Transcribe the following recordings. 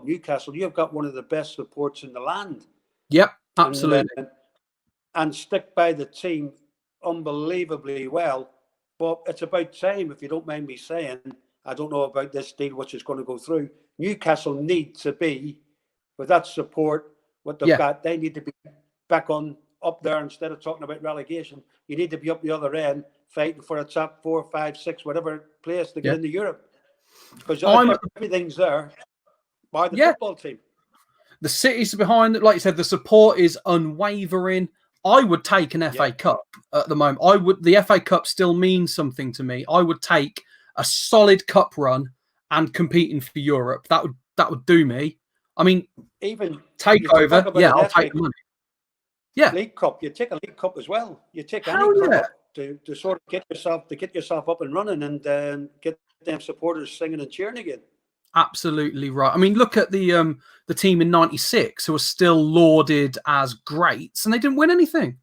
Newcastle, you've got one of the best supports in the land. Yep, absolutely. And stick by the team unbelievably well. But it's about time, if you don't mind me saying, I don't know about this deal which is going to go through. Newcastle need to be, with that support, what they've got, they need to be back on up there instead of talking about relegation. You need to be up the other end, fighting for a top 4, 5, 6, whatever place to get into Europe. Because everything's there by the football team. The city's behind it. Like you said, the support is unwavering. I would take an FA Cup at the moment. The FA Cup still means something to me. I would take a solid cup run and competing for Europe. That would do me. I mean, even Takeover. Yeah, I'll take the money. Yeah, League Cup. You take a League Cup as well. You take any cup to sort of get yourself up and running and get them supporters singing and cheering again. Absolutely right. I mean, look at the team in '96 who are still lauded as greats, and they didn't win anything.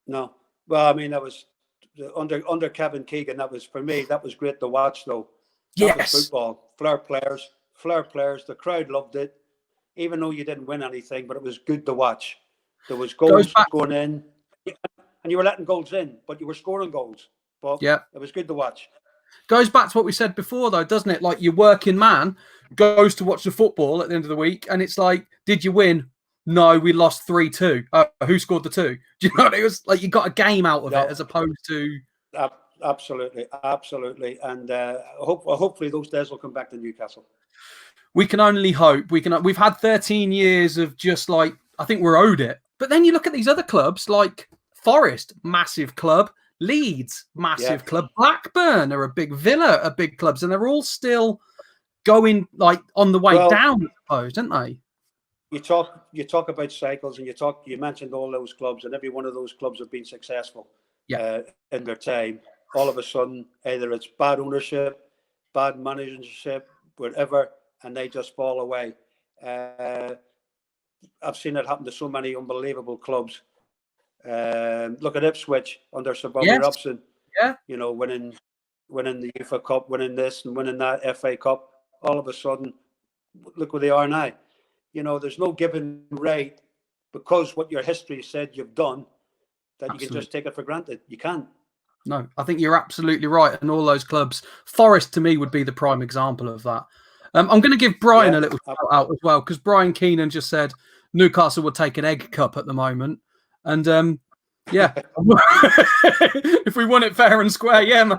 No, well, I mean, that was under Kevin Keegan. That was, for me, that was great to watch, though. That was football. Flair players. The crowd loved it, even though you didn't win anything. But it was good to watch. There was goals going in, and you were letting goals in, but you were scoring goals. But it was good to watch. Goes back to what we said before, though, doesn't it? Like, your working man goes to watch the football at the end of the week, and it's like, did you win? No, we lost 3-2. Who scored the 2? Do you know what it was? Like, you got a game out of it as opposed to... Absolutely. And hopefully those days will come back to Newcastle. We can only hope. We've had 13 years of just like, I think we're owed it. But then you look at these other clubs like Forest, massive club. Leeds, massive club. Blackburn are a big, Villa are big clubs, and they're all still going like on the way down, I suppose, aren't they? You talk about cycles, and you mentioned all those clubs, and every one of those clubs have been successful in their time. All of a sudden, either it's bad ownership, bad management, whatever, and they just fall away. I've seen it happen to so many unbelievable clubs. Look at Ipswich under Sir Bobby Robson. You know, winning the UEFA Cup, winning this and winning that FA Cup. All of a sudden, look where they are now. You know, there's no given right because what your history said you've done that you can just take it for granted. You can't. No, I think you're absolutely right. And all those clubs, Forest to me would be the prime example of that. I'm going to give Brian a little shout out as well, because Brian Keenan just said Newcastle would take an egg cup at the moment. And if we won it fair and square, man.